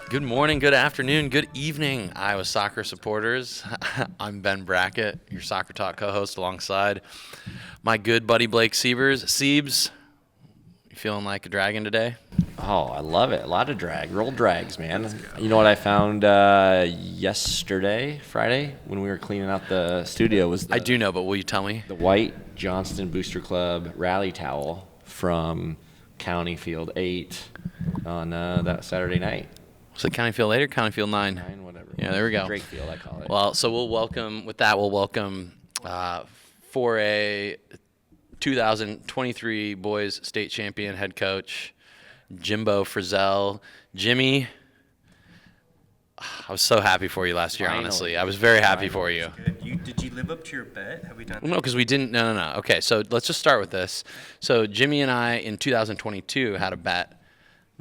Good morning, good afternoon, good evening, Iowa soccer supporters. I'm Ben Brackett, your Soccer Talk co-host, alongside my good buddy Blake Siberz. Siebes, you feeling like a dragon today? Oh, I love it. A lot of drag. Roll drags, man. You know what I found yesterday, Friday, when we were cleaning out the studio was I do know, but will you tell me? the white Johnston Booster Club rally towel from County Field 8 on that Saturday night. Was it County Field 8 or County Field 9? 9, whatever. Yeah, there we go. Drake Field, I call it. Well, so we'll welcome for a 2023 boys state champion head coach, Jimmy Frizzell. Jimmy, I was so happy for you last year, Finally. honestly. I was very happy for you. Good. Did you live up to your bet? Have we done No, because we didn't. No. Okay, so let's just start with this. So Jimmy and I in 2022 had a bet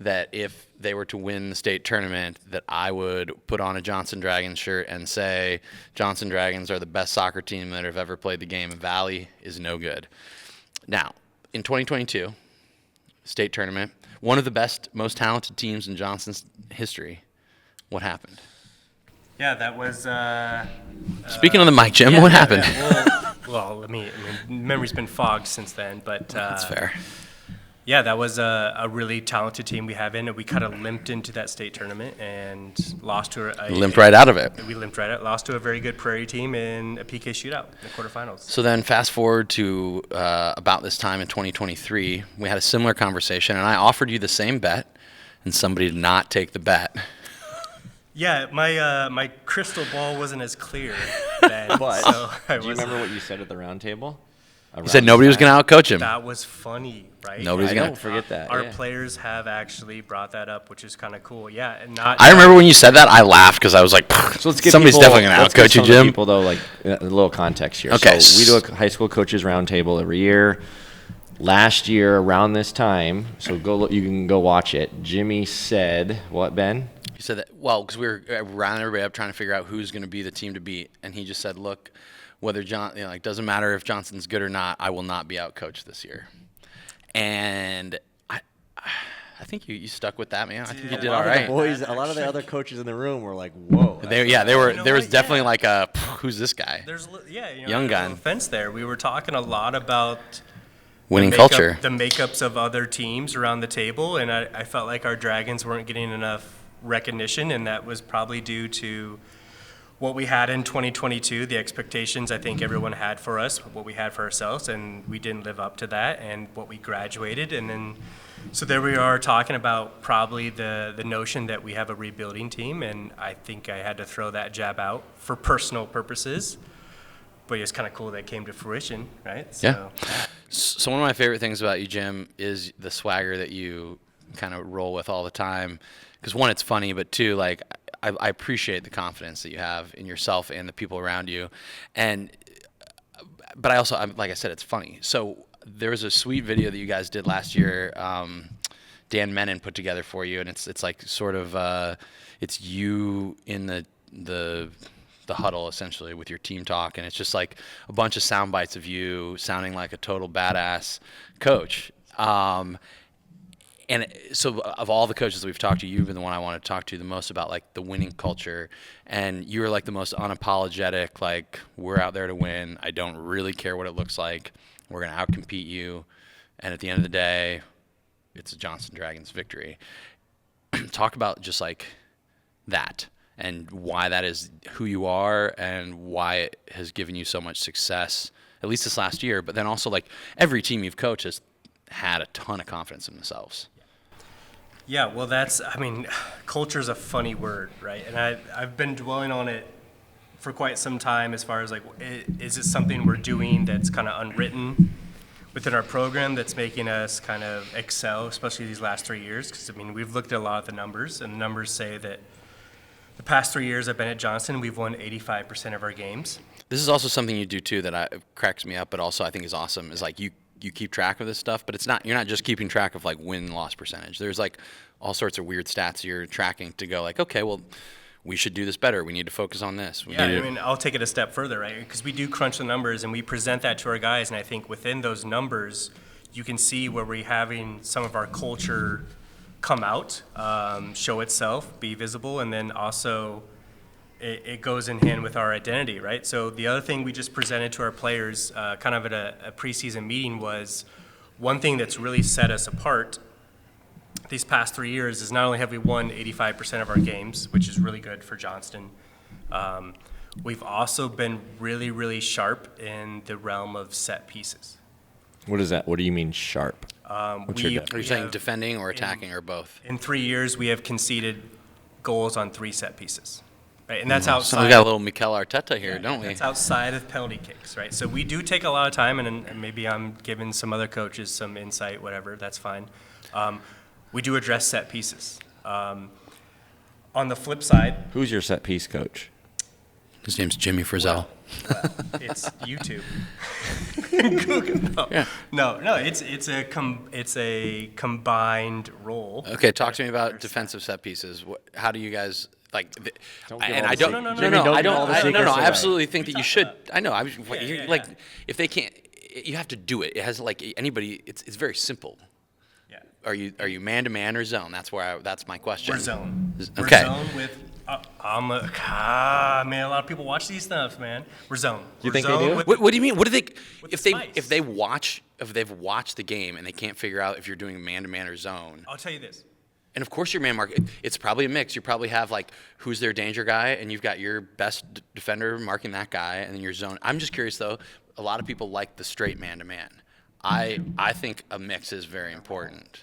that if they were to win the state tournament, that I would put on a Johnston Dragons shirt and say, Johnston Dragons are the best soccer team that have ever played the game. Valley is no good. Now, in 2022, state tournament, one of the best, most talented teams in Johnston's history. What happened? Yeah, that was. Speaking on the mic, Jim, what happened? Well, I mean, memory's been fogged since then, but. That's fair. Yeah, that was a really talented team we have in it. We kind of limped into that state tournament and lost to Limped right out of it. We limped right out. Lost to a very good Prairie team in a PK shootout in the quarterfinals. So then fast forward to about this time in 2023, we had a similar conversation, and I offered you the same bet, and somebody did not take the bet. Yeah, my crystal ball wasn't as clear then. But so do you remember what you said at the round table? He said nobody was going to outcoach him. That was funny, right? Nobody's I gonna don't forget that. Our yeah. players have actually brought that up, which is kind of cool. Yeah, and not. I remember when you said that, I laughed because I was like, So let's give somebody's people, definitely going to let's give outcoach you, some of the Jim. people, though, like a little context here. Okay. So we do a high school coaches roundtable every year. Last year, around this time, so go look, you can go watch it. Jimmy said, what, Ben? He said that, well, because we were rounding everybody up trying to figure out who's going to be the team to beat, and he just said, look, whether it doesn't matter if Johnston's good or not, I will not be outcoached this year. And I think you stuck with that, man. I think you did all right. Boys, a lot of the other coaches in the room were like, whoa. There was definitely like a, who's this guy? Young guy. No offense there. We were talking a lot about Winning culture. the makeups of other teams around the table, and I felt like our Dragons weren't getting enough recognition, and that was probably due to what we had in 2022, the expectations I think everyone had for us, what we had for ourselves, and we didn't live up to that, and what we graduated, and then so there we are talking about probably the notion that we have a rebuilding team, and I think I had to throw that jab out for personal purposes, but it's kind of cool that it came to fruition, right? Yeah. So one of my favorite things about you, Jim, is the swagger that you kind of roll with all the time. Because one, it's funny, but two, like I appreciate the confidence that you have in yourself and the people around you, but I also, like I said, it's funny. So there was a sweet video that you guys did last year. Dan Menon put together for you, and it's like sort of it's you in the huddle essentially with your team talk, and it's just like a bunch of sound bites of you sounding like a total badass coach. And so of all the coaches that we've talked to, you've been the one I want to talk to the most about like the winning culture. And you were like the most unapologetic, like we're out there to win. I don't really care what it looks like. We're going to outcompete you. And at the end of the day, it's a Johnston Dragons victory. Talk about just like that and why that is who you are and why it has given you so much success, at least this last year. But then also like every team you've coached has had a ton of confidence in themselves. Yeah, well, culture is a funny word, right? And I've been dwelling on it for quite some time as far as like, is it something we're doing that's kind of unwritten within our program that's making us kind of excel, especially these last 3 years? Because, we've looked at a lot of the numbers, and the numbers say that the past 3 years I've been at Johnston, we've won 85% of our games. This is also something you do, too, that cracks me up, but also I think is awesome, is like you keep track of this stuff, but you're not just keeping track of like win-loss percentage. There's like all sorts of weird stats you're tracking to go like, okay, well, we should do this better. We need to focus on this. I'll take it a step further, right? Because we do crunch the numbers and we present that to our guys, and I think within those numbers, you can see where we're having some of our culture come out, show itself, be visible, and then also it goes in hand with our identity, right? So the other thing we just presented to our players kind of at a preseason meeting was one thing that's really set us apart these past 3 years is not only have we won 85% of our games, which is really good for Johnston, we've also been really, really sharp in the realm of set pieces. What is that? What do you mean sharp? Are you saying defending or attacking or both? In 3 years, we have conceded goals on 3 set pieces. Right, and that's outside. So we got a little Mikel Arteta here, don't we? That's outside of penalty kicks, right? So we do take a lot of time, and maybe I'm giving some other coaches some insight, whatever. That's fine. We do address set pieces. On the flip side, Who's your set piece coach? His name's Jimmy Frizzell. it's YouTube. No. It's a combined role. Okay, talk to me about defensive set pieces. How do you guys like? I absolutely think that you should. I know. Like, if they can't, you have to do it. It has like anybody. It's very simple. Yeah. Are you man to man or zone? That's my question. We're zone. Okay. We're zone with. Man, a lot of people watch these stuff, man. We're zone. You think they do? What do you mean? What do they? If the they've watched the game and they can't figure out if you're doing man to man or zone. I'll tell you this. And of course, your man mark. It's probably a mix. You probably have like who's their danger guy, and you've got your best defender marking that guy, and then your zone. I'm just curious though. A lot of people like the straight man to man. I think a mix is very important.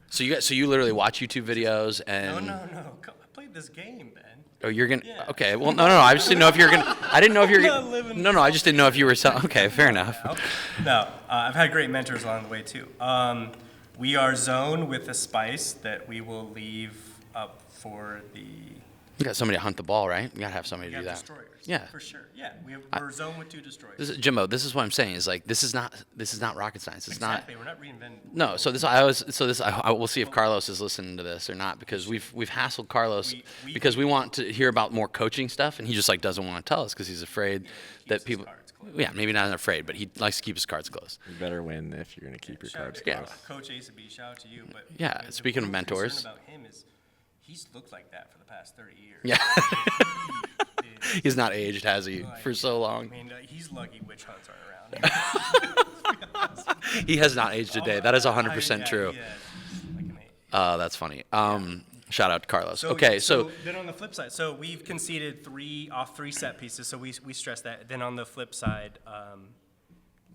So you literally watch YouTube videos and. No. I played this game, man. Oh, you're gonna. Yeah. Okay. Well, no. I just didn't know if you're gonna. I didn't know if you're gonna. No. I just didn't know if you were. Okay. Fair enough. No. I've had great mentors along the way too. We are zone with a spice that we will leave up for the. You got somebody to hunt the ball, right? You gotta have somebody to do that. Destroyers. Yeah. For sure. Yeah. We're zone with 2 destroyers. Jimbo, this is what I'm saying. Is like this is not rocket science. It's exactly. We're not reinventing. No. So we'll see if Carlos is listening to this or not because we've hassled Carlos because we want to hear about more coaching stuff and he just like doesn't want to tell us because he's afraid that people. Yeah, maybe not afraid, but he likes to keep his cards close. You better win if you're going to keep your cards close. Coach A-B, shout out to you. But yeah, speaking of mentors. The concern about him is he's looked like that for the past 30 years. Yeah. He's not aged, has he, for so long? I mean, he's lucky witch hunts aren't around. He has not aged a day. That is 100% true. That's funny. Shout out to Carlos. So then on the flip side, so we've conceded 3 set pieces, so we stress that. Then on the flip side,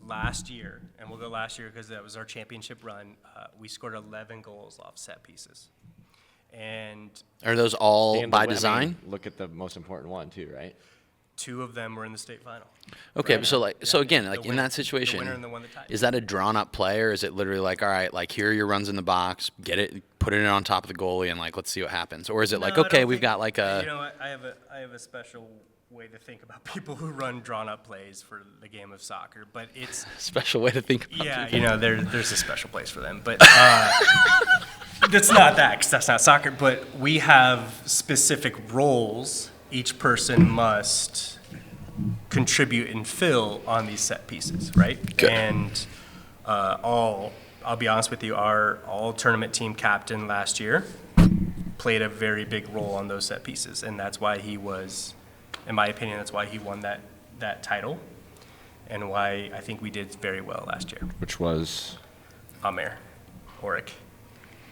last year, and we'll go last year because that was our championship run, we scored 11 goals off set pieces. And are those all by design? Look at the most important one too, right? 2 of them were in the state final. Okay, right. So again, like in that situation, the winner and the one that tied. Is that a drawn-up play, or is it literally like, all right, like here are your runs in the box, get it, put it in on top of the goalie, and like let's see what happens, or is it like, okay, we've got like a. You know, I have a special way to think about people who run drawn-up plays for the game of soccer, but it's special way to think about. Yeah, people. You know, there's a special place for them, but. That's not that, because that's not soccer, but we have specific roles each person must contribute and fill on these set pieces, right? Good. And I'll be honest with you, our all-tournament team captain last year played a very big role on those set pieces, and that's why he was, in my opinion, that's why he won that title, and why I think we did very well last year. Which was? Amir Oric.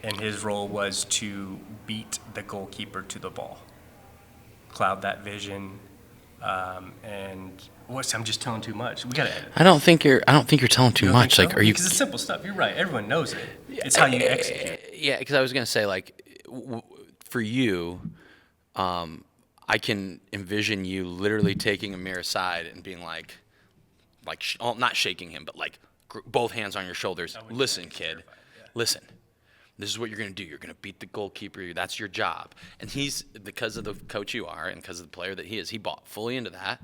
And his role was to beat the goalkeeper to the ball, cloud that vision, and I'm just telling too much. We gotta edit. I don't think you're telling too much. So? Like, are you? Because it's simple stuff. You're right. Everyone knows it. It's how you execute. Yeah, because I was gonna say like, for you, I can envision you literally taking Amir aside and being like, not shaking him, but like both hands on your shoulders. Listen, kid. Yeah. Listen. This is what you're going to do. You're going to beat the goalkeeper. That's your job. And he's, because of the coach you are and because of the player that he is, he bought fully into that.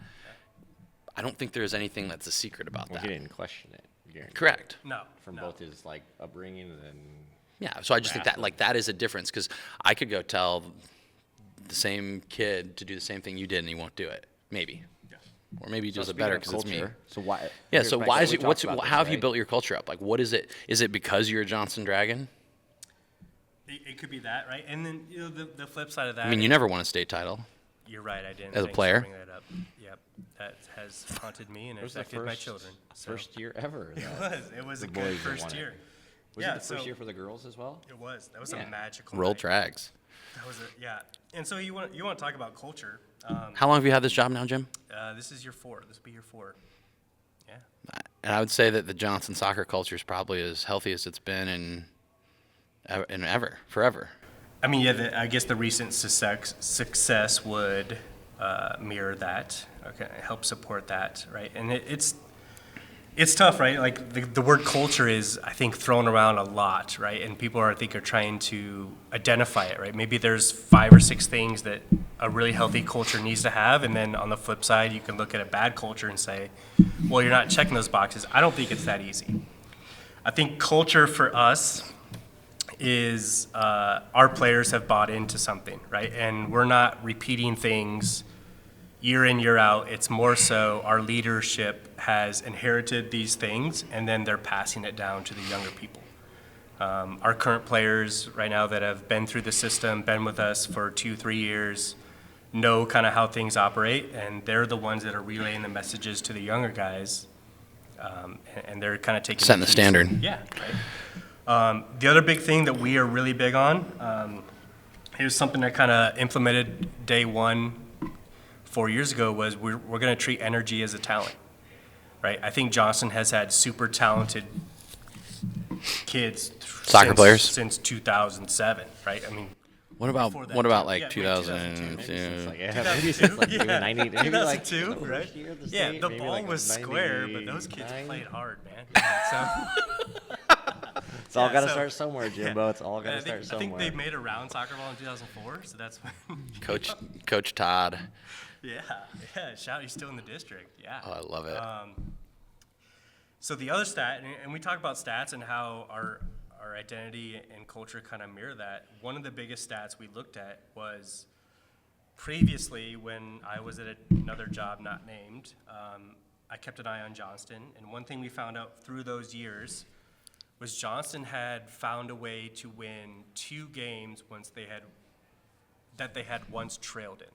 I don't think there's anything that's a secret about that. He didn't question it. Correct. No. From both his upbringing and. Yeah. So I just think that is a difference because I could go tell the same kid to do the same thing you did and he won't do it. Maybe. Or maybe he does it better because it's me. So why? Yeah. So why is it? How have you built your culture up? Like, what is it? Is it because you're a Johnston Dragon? It could be that, right? And then the flip side of that. I mean, you never won a state title. You're right. I didn't. As a Thanks player? for bringing that up. Yep, that has haunted me and It was the affected my children. So. first year ever. It was a the good boys that first won it. year. Was Yeah, it the first so- year for the girls as well? It was. That was Yeah. a magical. Roll night. Drags. That was yeah. And so you want to talk about culture? How long have you had this job now, Jim? This is year 4. This will be year 4. Yeah. And I would say that the Johnston soccer culture is probably as healthy as it's been forever. I mean, yeah. I guess the recent success would mirror that. Okay, help support that, right? And it's tough, right? Like the word culture is, I think, thrown around a lot, right? And people are trying to identify it, right? Maybe there's 5 or 6 things that a really healthy culture needs to have, and then on the flip side, you can look at a bad culture and say, well, you're not checking those boxes. I don't think it's that easy. I think culture for us is our players have bought into something, right? And we're not repeating things year in, year out. It's more so our leadership has inherited these things, and then they're passing it down to the younger people. Our current players right now that have been through the system, been with us for 2-3 years, know kind of how things operate, and they're the ones that are relaying the messages to the younger guys, and they're kind of taking Setting the keys. standard. Yeah, right. The other big thing that we are really big on, here's something that kind of implemented day 1 4 years ago, was we're going to treat energy as a talent, right? I think Johnston has had super talented kids since 2007, right? I mean, What about Before that, like yeah, 2002? Maybe since like Yeah. 90, maybe like 2002, the right? first year of the Yeah, state, the maybe ball like was square, but those kids 99. played hard, man. Yeah, It's all Yeah, got to so- start somewhere, Jimbo. It's all so got I to start think somewhere. they made a round soccer ball in 2004, so that's when. Coach Todd. Yeah. Shout, he's still in the district. Yeah. Oh, I love it. So the other stat, and we talk about stats and how our identity and culture kind of mirror that. One of the biggest stats we looked at was previously when I was at another job not named, I kept an eye on Johnston, and one thing we found out through those years was Johnston had found a way to win 2 games that they had once trailed in.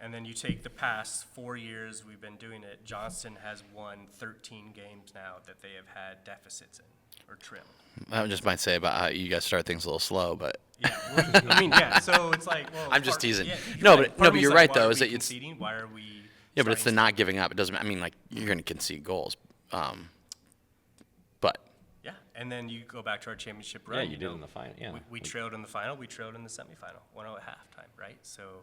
And then you take the past 4 years we've been doing it, Johnston has won 13 games now that they have had deficits in or trailed. I just might say about how you guys start things a little slow, but Yeah, well, I mean, yeah. So it's like, well, I'm just teasing. Yeah, No, right. but- Part no, of but me you're like, right, why though, are is we that it's- conceding? Why are we? yeah, but it's the starting not giving up. It doesn't. I mean, like you're going to concede goals, but Yeah, and then you go back to our championship Yeah, run. you did in the final. Yeah. We trailed in the final. We trailed in the semifinal. 1-0 at halftime, right? So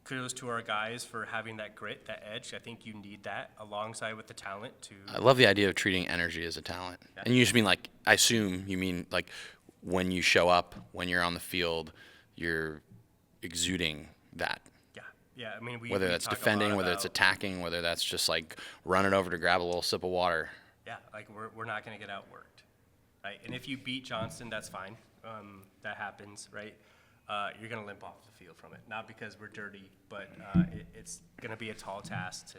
kudos to our guys for having that grit, that edge. I think you need that alongside with the talent to. I love the idea of treating energy as a talent. Yeah. And you just mean like, I assume you mean like when you show up, when you're on the field, you're exuding that. Yeah. I mean, Whether we that's talk a defending, lot whether it's about- attacking, whether that's just like running over to grab a little sip of water. Yeah, like we're not going to get outworked, right? And if you beat Johnston, that's fine. That happens, right? You're going to limp off the field from it, not because we're dirty, but it's going to be a tall task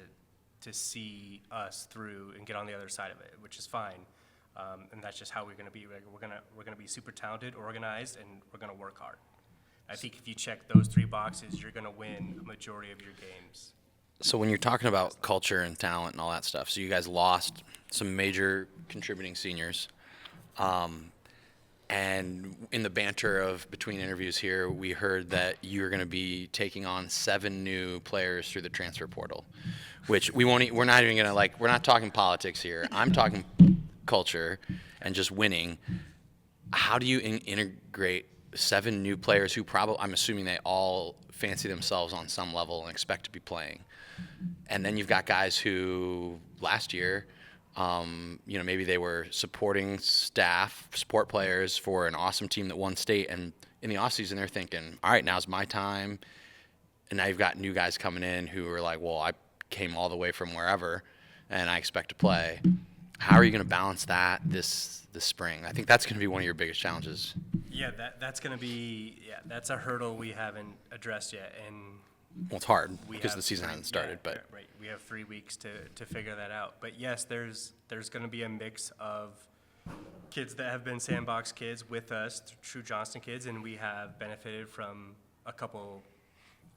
to see us through and get on the other side of it, which is fine. And that's just how we're going to be. We're going to be super talented, organized, and we're going to work hard. I think if you check those 3 boxes, you're going to win a majority of your games. So when you're talking about culture and talent and all that stuff, so you guys lost some major contributing seniors. And in the banter of between interviews here, we heard that you're going to be taking on 7 new players through the transfer portal, which we're not even going to we're not talking politics here. I'm talking culture and just winning. How do you integrate 7 new players who I'm assuming they all fancy themselves on some level and expect to be playing? And then you've got guys who last year, maybe they were supporting staff, support players for an awesome team that won state. And in the offseason, they're thinking, all right, now's my time. And now you've got new guys coming in who are like, well, I came all the way from wherever, and I expect to play. How are you going to balance that this spring? I think that's going to be one of your biggest challenges. Yeah, that's going to be that's a hurdle we haven't addressed yet, and Well, it's hard we because have the season hasn't started, but right, we have 3 weeks to figure that out. But yes, there's going to be a mix of kids that have been Sandbox kids with us, true Johnston kids, and we have benefited from a couple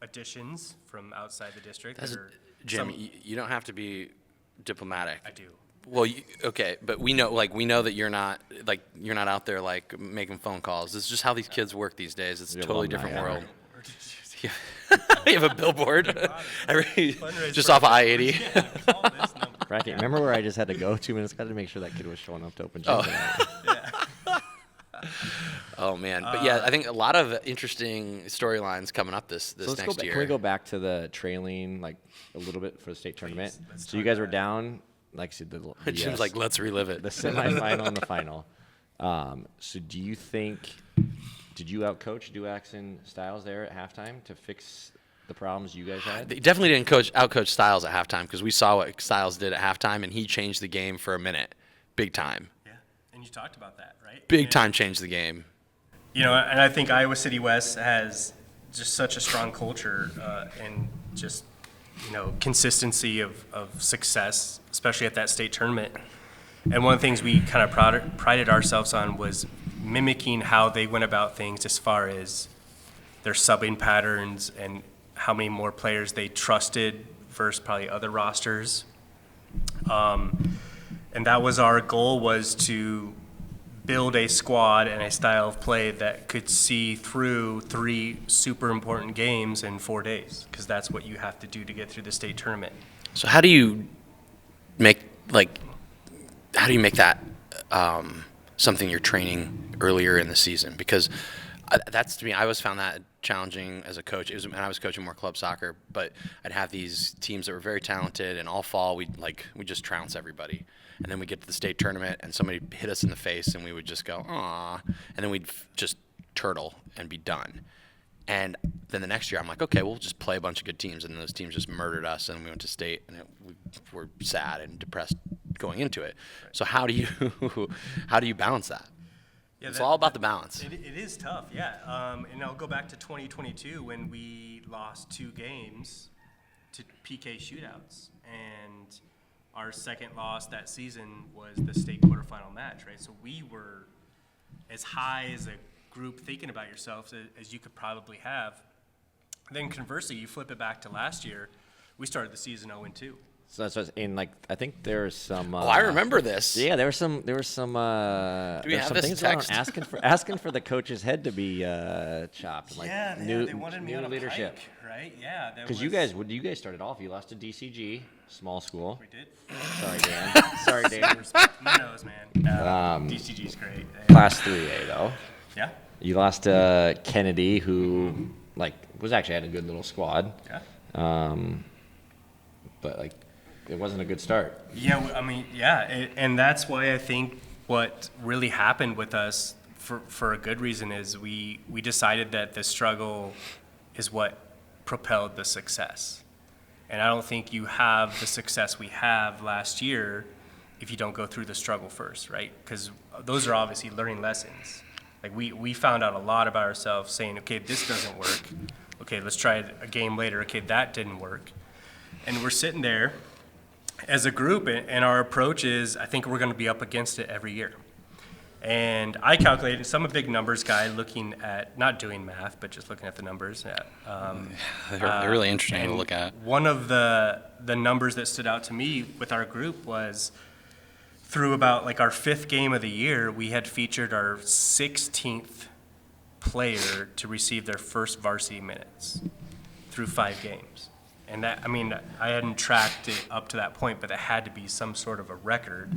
additions from outside the district. Jim, you don't have to be diplomatic. I do. Well, okay, but we know that you're not out there like making phone calls. This is just how these kids work these days. It's a totally different world. You have a billboard just off of I-80. Brackett, remember where I just had to go 2 minutes ago to make sure that kid was showing up to open gym tonight? Oh man, but yeah, I think a lot of interesting storylines coming up this next year. Can we go back to the trailing like a little bit for the state tournament? So you guys were down, like I said, Jim's like, let's relive it. The semifinal and the final. So do you think? Did you outcoach Duax and Styles there at halftime to fix the problems you guys had? They definitely didn't outcoach Styles at halftime because we saw what Styles did at halftime, and he changed the game for a minute, big time. Yeah, and you talked about that, right? Big time changed the game. And I think Iowa City West has just such a strong culture and just consistency of success, especially at that state tournament. And one of the things we kind of prided ourselves on was mimicking how they went about things as far as their subbing patterns and how many more players they trusted versus probably other rosters. And that was our goal, was to build a squad and a style of play that could see through 3 super important games in 4 days, because that's what you have to do to get through the state tournament. So how do you make that something you're training earlier in the season? Because that's, to me, I always found that challenging as a coach. It was when I was coaching more club soccer, but I'd have these teams that were very talented, and all fall we'd just trounce everybody. And then we get to the state tournament, and somebody hit us in the face, and we would just go, "Aw," and then we'd just turtle and be done. And then the next year, I'm like, okay, we'll just play a bunch of good teams, and those teams just murdered us, and we went to state, and we were sad and depressed going into it. So how do you balance that? Yeah, it's all about the balance. It is tough, yeah. And I'll go back to 2022 when we lost 2 games to PK shootouts, and our second loss that season was the state quarterfinal match, right? So we were as high as a group thinking about yourself as you could probably have. Then conversely, you flip it back to last year, we started the season 0-2. So that's what, and like I think there's some. I remember this. Yeah, there was some. Do we have some this things text? asking for the coach's head to be chopped. Like yeah, they wanted me new on a leadership, pike, right? Yeah, because you guys started off. You lost to DCG, small school. We did. Sorry, Dan. Sorry, Dan. My nose, man. DCG's great. Class 3A though. Yeah. You lost to Kennedy, who was actually had a good little squad. Yeah. But it wasn't a good start. Yeah, and that's why I think what really happened with us, for a good reason, is we decided that the struggle is what propelled the success. And I don't think you have the success we have last year if you don't go through the struggle first, right? Because those are obviously learning lessons. We found out a lot about ourselves, saying, okay, this doesn't work. Okay, let's try it a game later. Okay, that didn't work. And we're sitting there as a group, and our approach is, I think we're going to be up against it every year. And I calculated, so I'm a big numbers guy, looking at, not doing math, but just looking at the numbers. They're really interesting to look at. One of the numbers that stood out to me with our group was, through about our 5th game of the year, we had featured our 16th player to receive their first varsity minutes through 5 games. And that, I hadn't tracked it up to that point, but it had to be some sort of a record.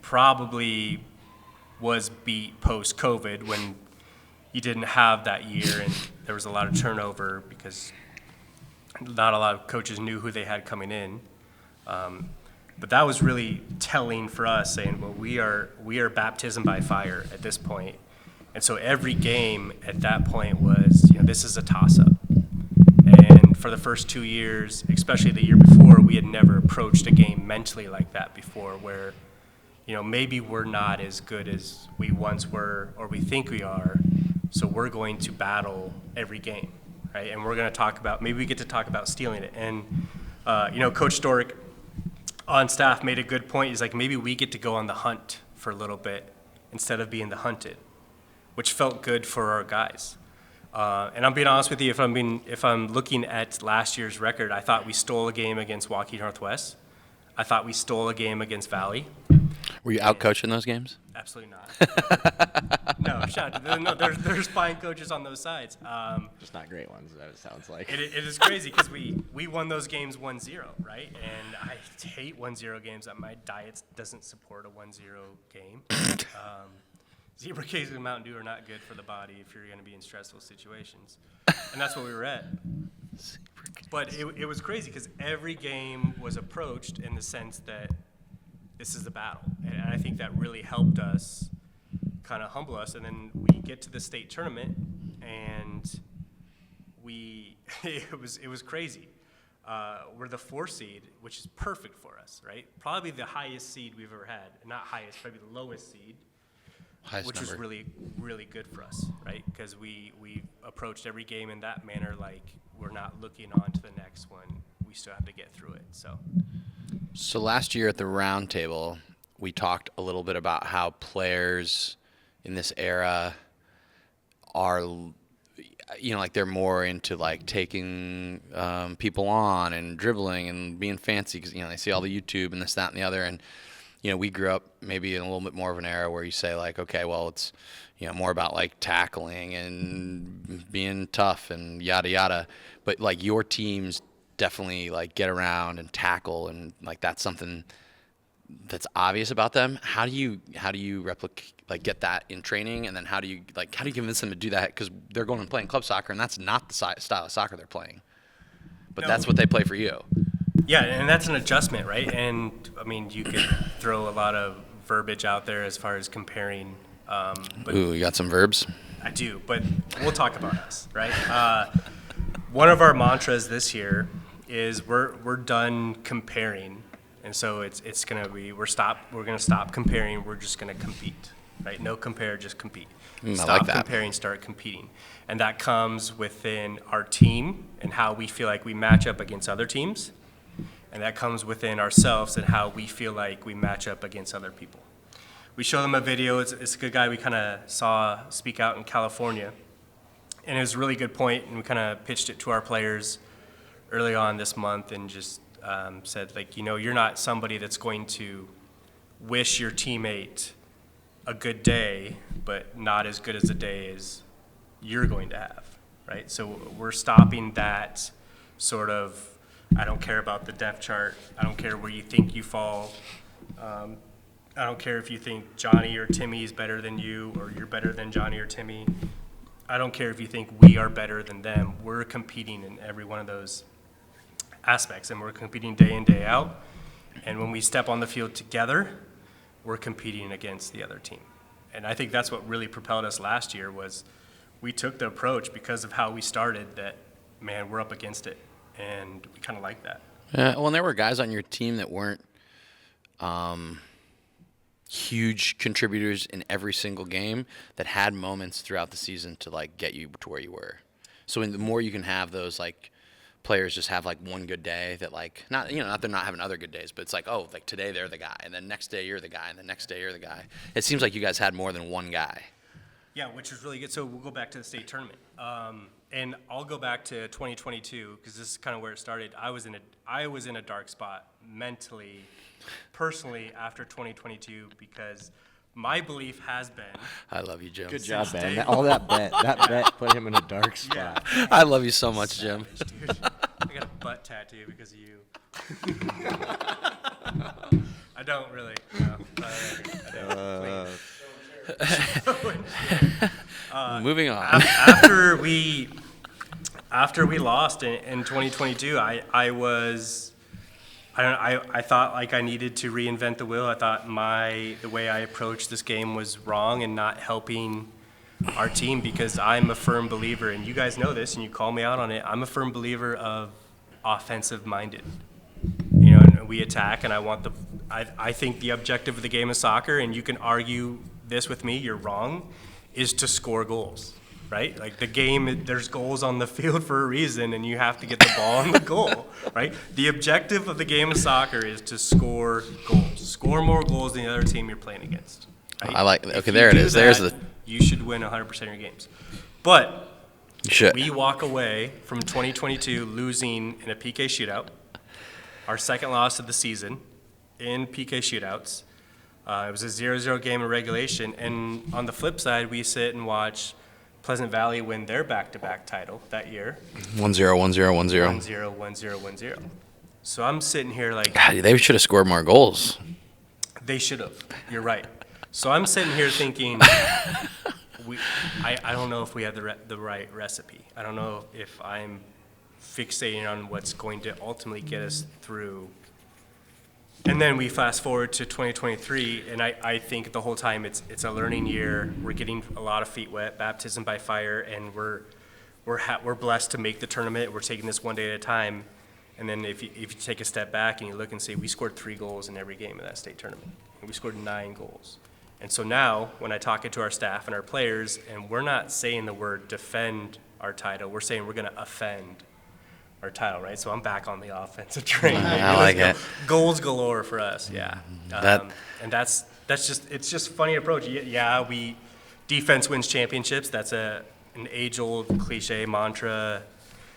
Probably was beat post-COVID when you didn't have that year, and there was a lot of turnover because not a lot of coaches knew who they had coming in. But that was really telling for us, saying, well, we are baptism by fire at this point. And so every game at that point was, this is a toss-up. And for the first 2 years, especially the year before, we had never approached a game mentally like that before, where, maybe we're not as good as we once were or we think we are, so we're going to battle every game, right? And we're going to talk about, maybe we get to talk about stealing it. And, Coach Stork on staff made a good point. He's like, maybe we get to go on the hunt for a little bit instead of being the hunted, which felt good for our guys. And I'm being honest with you, if I'm looking at last year's record, I thought we stole a game against Waukee Northwest. I thought we stole a game against Valley. Were you out coaching those games? Absolutely not. No, shout out. No, there's fine coaches on those sides. Just not great ones, that it sounds like. It is crazy because we won those games 1-0, right? And I hate 1-0 games. My diet doesn't support a 1-0 game. Zebra Cakes and Mountain Dew are not good for the body if you're going to be in stressful situations. And that's what we were at. But it was crazy because every game was approached in the sense that this is a battle. And I think that really helped us kind of humble us. And then we get to the state tournament, and it was crazy. We're the 4 seed, which is perfect for us, right? Probably the highest seed we've ever had. Not highest, probably the lowest seed. Highest which number. was really, really good for us, right? Because we approached every game in that manner, like we're not looking on to the next one. We still have to get through it. So last year at the round table, we talked a little bit about how players in this era are, like they're more into like taking people on and dribbling and being fancy because, they see all the YouTube and this, that, and the other. And, we grew up maybe in a little bit more of an era where you say like, okay, well, it's, more about like tackling and being tough and yada, yada. But like your teams definitely like get around and tackle, and like that's something that's obvious about them. How do you replicate, like get that in training, and then how do you convince them to do that, because they're going and playing club soccer and that's not the style of soccer they're playing, but that's what they play for you. Yeah, and that's an adjustment, right? And I mean, you could throw a lot of verbiage out there as far as comparing. But Ooh, you got some verbs? I do, but we'll talk about us, right? One of our mantras this year is we're done comparing, and so it's gonna be we're gonna stop comparing. We're just gonna compete, right? No compare, just compete. I Stop like that. comparing, start competing, and that comes within our team and how we feel like we match up against other teams, and that comes within ourselves and how we feel like we match up against other people. We show them a video. It's a good guy we kind of saw speak out in California, and it was a really good point, and we kind of pitched it to our players early on this month and just said, like, you're not somebody that's going to wish your teammate a good day, but not as good as a day as you're going to have, right? So we're stopping that sort of, I don't care about the depth chart. I don't care where you think you fall. I don't care if you think Johnny or Timmy is better than you, or you're better than Johnny or Timmy. I don't care if you think we are better than them. We're competing in every one of those aspects, and we're competing day in, day out. And when we step on the field together, we're competing against the other team. And I think that's what really propelled us last year was we took the approach because of how we started that, man, we're up against it. And we kind of like that. Yeah, well, and there were guys on your team that weren't huge contributors in every single game that had moments throughout the season to like get you to where you were. So the more you can have those like players just have like one good day that like not they're not having other good days, but it's like, oh, like today they're the guy, and then next day you're the guy, and the next day you're the guy. It seems like you guys had more than one guy. Yeah, which is really good. So we'll go back to the state tournament. And I'll go back to 2022 because this is kind of where it started. I was in a dark spot mentally, personally after 2022 because my belief has been. I love you, Jim. Good job, Ben. That bet put him in a dark spot. Yeah. I love you so much, Jim. Dude, I got a butt tattoo because of you. I don't really. No, I don't. Moving on. After we lost in 2022, I thought like I needed to reinvent the wheel. I thought the way I approached this game was wrong and not helping our team, because I'm a firm believer, and you guys know this, and you call me out on it. I'm a firm believer of offensive minded. And we attack, and I think the objective of the game of soccer, and you can argue this with me, you're wrong, is to score goals, right? Like the game, there's goals on the field for a reason, and you have to get the ball on the goal, right? The objective of the game of soccer is to score goals. Score more goals than the other team you're playing against. Right? I like. If Okay, you there it do is. There's that, the. You should win 100% of your games. But You should. we walk away from 2022 losing in a PK shootout, our second loss of the season in PK shootouts. It was a 0-0 game in regulation. And on the flip side, we sit and watch Pleasant Valley win their back-to-back title that year. 1-0, 1-0, 1-0. 1-0, 1-0, 1-0. So I'm sitting here like, God, they should have scored more goals. they should have. You're right. So I'm sitting here thinking, I don't know if we have the right recipe. I don't know if I'm fixating on what's going to ultimately get us through. And then we fast forward to 2023, and I think the whole time it's a learning year. We're getting a lot of feet wet, baptism by fire, and we're blessed to make the tournament. We're taking this one day at a time. And then if you take a step back and you look and say, we scored 3 goals in every game of that state tournament, and we scored 9 goals. And so now, when I talk it to our staff and our players, and we're not saying the word defend our title, we're saying we're going to offend our title, right? So I'm back on the offensive train. I like it. Goals galore for us, yeah. That- And it's just a funny approach. Yeah, defense wins championships. That's an age-old cliche mantra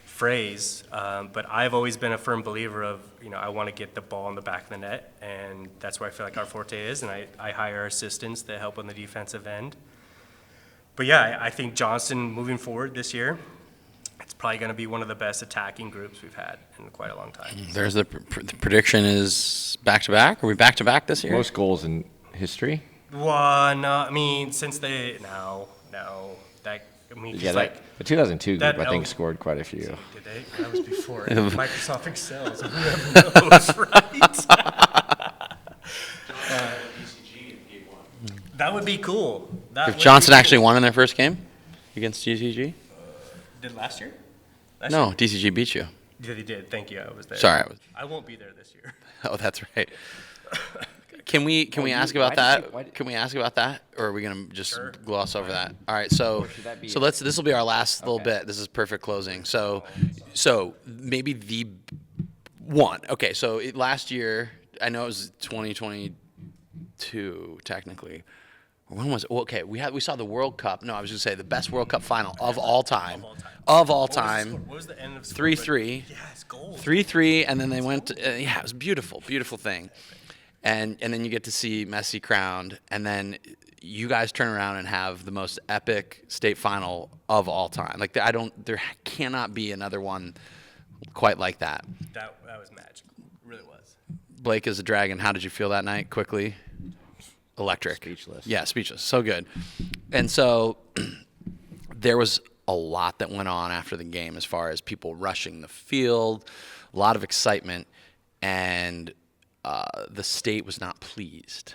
phrase, but I've always been a firm believer of, I want to get the ball in the back of the net, and that's where I feel like our forte is, and I hire assistants that help on the defensive end. But yeah, I think Johnston, moving forward this year, it's probably going to be one of the best attacking groups we've had in quite a long time. There's the prediction is back-to-back. Are we back-to-back this year? Most goals in history. Well, no, I mean, since no, that, I mean, Yeah, just like, the 2002 that group, I think, L- scored quite a few. did they? That was before Microsoft Excel, so whoever knows, right? That would be cool. That If would Johnson be actually cool. won in their first game against DCG? Did last year? Last No, year? DCG beat you. Yeah, they did. Thank you. I was there. Sorry. I won't be there this year. Oh, that's right. Can we ask about that? Can we ask about that, or are we gonna just Sure. gloss over that? All right, so should that be this will be our last little Okay. bit. This is perfect closing. So maybe the one. Okay, so last year I know it was 2022 technically. When was it? Well, okay, we saw the World Cup. No, I was gonna say the best World Cup final of all time. Of all What was the score? time. What was the end of the score? 3-3. Yes, goals. 3-3, and then they went. Yeah, it was beautiful, beautiful thing. And then you get to see Messi crowned, and then you guys turn around and have the most epic state final of all time. Like there cannot be another one quite like that. That was magical. It really was. Blake as a Dragon, how did you feel that night? Quickly, electric. Speechless. Yeah, speechless. So good. And so there was a lot that went on after the game as far as people rushing the field, a lot of excitement, and the state was not pleased.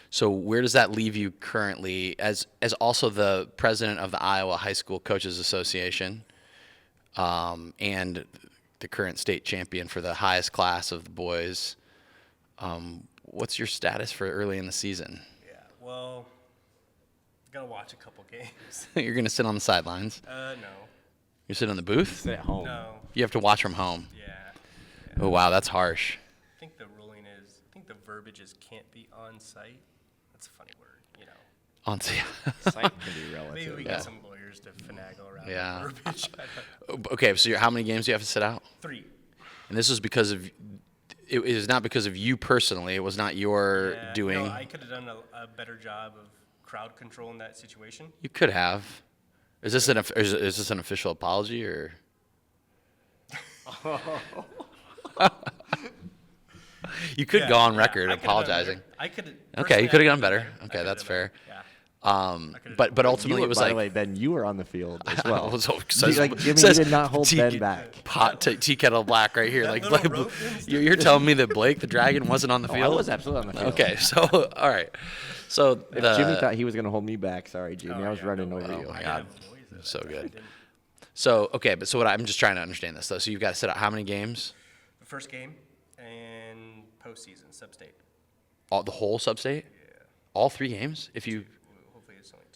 So where does that leave you currently as also the president of the Iowa High School Coaches Association and the current state champion for the highest class of the boys? What's your status for early in the season? Yeah. Well, gotta watch a couple games. You're going to sit on the sidelines. No. You sit in the booth? Sit at home. No. You have to watch from home. Yeah. Oh, wow, that's harsh. I think the ruling is, I think the verbiage is can't be on site. That's a funny word, On Site can be relative. Maybe we Yeah. got some lawyers to finagle around Yeah. the verbiage. Okay, so how many games do you have to sit out? 3. And this was because of it is not because of you personally. It was not your Yeah, doing. No, I could have done a better job of crowd control in that situation. You could have. Is this an official apology or? You could go on record apologizing. I could. Okay, you could have done better. Okay, that's fair. Yeah. But ultimately You it was by like. the way, Ben, you were on the field as well. Says, Like, Jimmy, says you did not hold tea, Ben back. Pot tea kettle black right here. That Like little Blake, rope and stuff. you're telling me that Blake the Dragon wasn't on the Oh, I field? was absolutely on the field. Okay, so all right, so Jimmy thought he was going to hold me back. Sorry, Jimmy. I was yeah, running no over way. you. Oh my I God, didn't have noise of so that. I good. didn't. So okay, but so what I'm just trying to understand this though. So you've got to sit out how many games? The first game and postseason, sub-state. The whole sub-state? Yeah. All 3 games? If you Hopefully it's only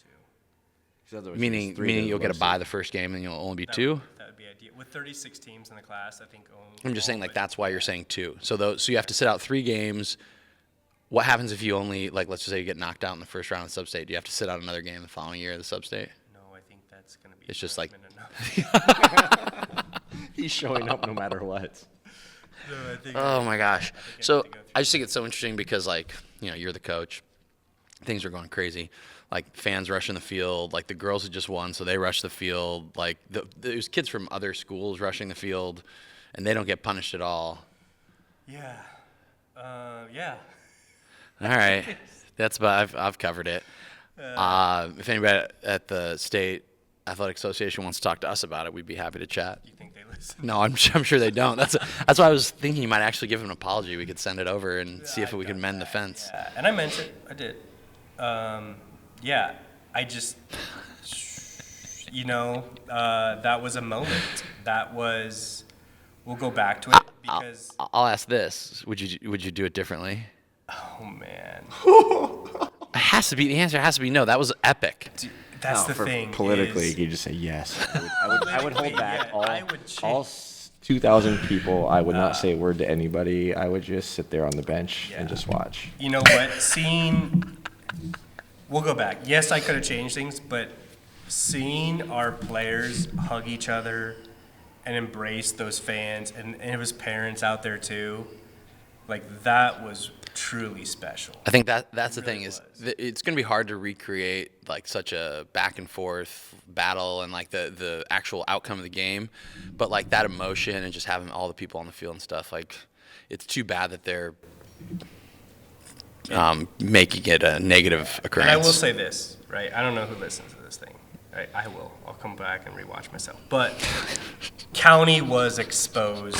2. meaning you'll get to buy the first game and you'll only be 2. That would be ideal. With 36 teams in the class, I think. I'm just saying like that's why you're saying 2. So you have to sit out 3 games what happens if you only, like, let's just say you get knocked out in the first round of the sub-state? Do you have to sit out another game the following year of the sub-state? No, I think that's going to be. It's just like. enough. He's showing up no matter what. No, I think. Oh my gosh. I So have to go through I just think it's so interesting because, like, you're the coach. Things are going crazy. Like, fans rushing the field. Like, the girls had just won, so they rush the field. Like, there's kids from other schools rushing the field, and they don't get punished at all. Yeah. Yeah. All right. That's about. I've covered it. If anybody at the state athletic association wants to talk to us about it, we'd be happy to chat. You think they listen? No, I'm sure they don't. That's why I was thinking you might actually give an apology. We could send it over and see if we can mend the fence. Yeah, and I meant it. I did. Yeah, I just, that was a moment. That was. We'll go back to it because. I'll ask this: Would you do it differently? Oh man. It has to be. The answer has to be no. That was epic. Dude, that's the thing. Politically, is, you just say yes. I would hold back I would all 2,000 people. I would not say a word to anybody. I would just sit there on the bench and just watch. You know what? We'll go back. Yes, I could have changed things, but seeing our players hug each other and embrace those fans, and it was parents out there too, like that was truly special. I think that's the really thing is was. it's going to be hard to recreate like such a back and forth battle and like the actual outcome of the game, but like that emotion and just having all the people on the field and stuff, like it's too bad that they're making it a negative occurrence. And I will say this, right? I don't know who listens to this thing. Right? I will. I'll come back and rewatch myself. But County was exposed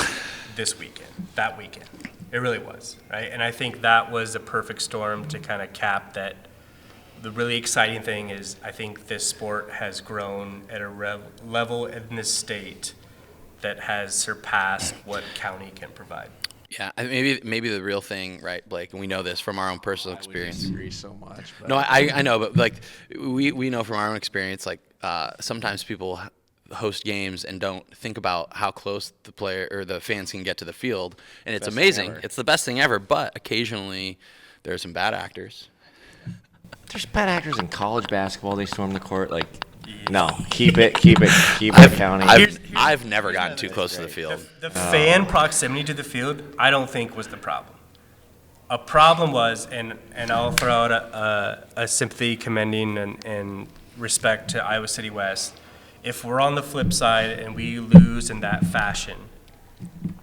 that weekend. It really was, right? And I think that was a perfect storm to kind of cap that. The really exciting thing is I think this sport has grown at a level in this state that has surpassed what County can provide. Yeah, maybe the real thing, right, Blake, and we know this from our own personal experience. I disagree so much. But. No, I know, but like we know from our own experience, like sometimes people host games and don't think about how close the player or the fans can get to the field, and it's Best amazing. thing ever. It's the best thing ever, but occasionally there are some bad actors. There's bad actors in college basketball. They storm the court. Like, no, keep it, County. I've never gotten too close to the field. The fan proximity to the field, I don't think was the problem. A problem was, and I'll throw out a sympathy, commending, and respect to Iowa City West. If we're on the flip side and we lose in that fashion,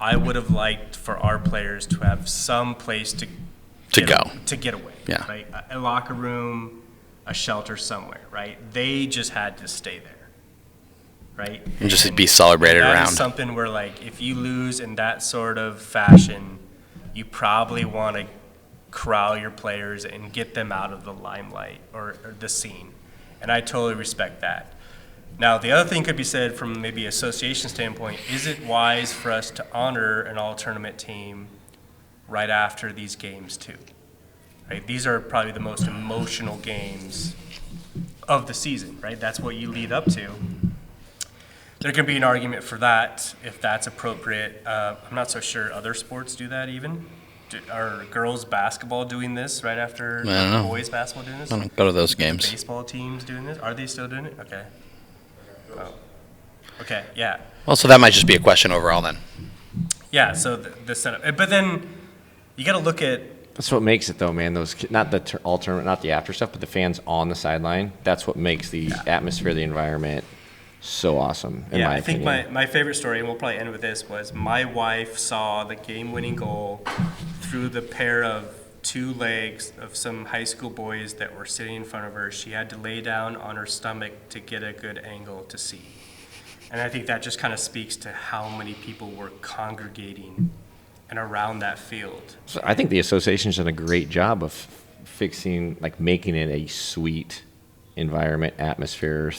I would have liked for our players to have some place to get away. Yeah. Right? A locker room, a shelter somewhere, right? They just had to stay there, right? And just be celebrated that around. Is something where, like, if you lose in that sort of fashion, you probably want to corral your players and get them out of the limelight or the scene. And I totally respect that. Now, the other thing could be said from maybe association standpoint, is it wise for us to honor an all-tournament team right after these games too? Right? These are probably the most emotional games of the season, right? That's what you lead up to. There could be an argument for that, if that's appropriate. I'm not so sure other sports do that even. Are girls basketball doing this right after I don't know. boys basketball doing this? I don't go to those games. Baseball teams doing this? Are they still doing it? Okay. Oh. Okay, yeah. Well, so that might just be a question overall then. Yeah, so the setup. But then you got to look at. That's what makes it, though, man. Those not the all tournament, not the after stuff, but the fans on the sideline. That's what makes the atmosphere, the environment, so awesome. In my I think opinion. my favorite story, and we'll probably end with this, was my wife saw the game-winning goal through the pair of two legs of some high school boys that were sitting in front of her. She had to lay down on her stomach to get a good angle to see. And I think that just kind of speaks to how many people were congregating and around that field. So I think the association's done a great job of fixing, like making it a sweet environment, atmosphere,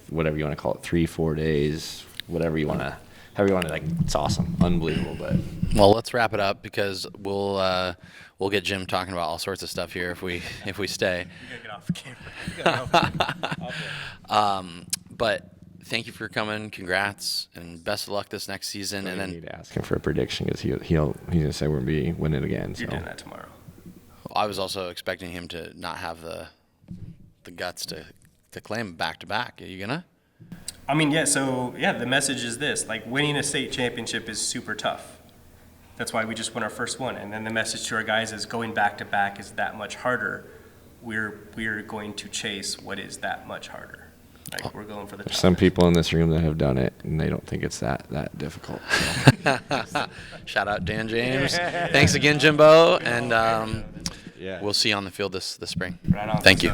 whatever you want to call it, 3-4 days, whatever you want to, however you want to, like, it's awesome, unbelievable. But Well, let's wrap it up because we'll get Jim talking about all sorts of stuff here if we stay. You gotta get off the camera. But thank you for coming. Congrats and best of luck this next season. And I then need to ask him for a prediction because he's gonna say we're gonna be winning again. So You're doing that tomorrow. I was also expecting him to not have the guts to claim back to back. Are you gonna? I mean, the message is this: like, winning a state championship is super tough. That's why we just won our first one. And then the message to our guys is going back to back is that much harder. We're going to chase what is that much harder. Like, we're going for the top. Some people in this room that have done it, and they don't think it's that difficult. So. Shout out Dan James. Thanks again, Jimbo, and Yeah. we'll see you on the field this spring. Right on. Thank you.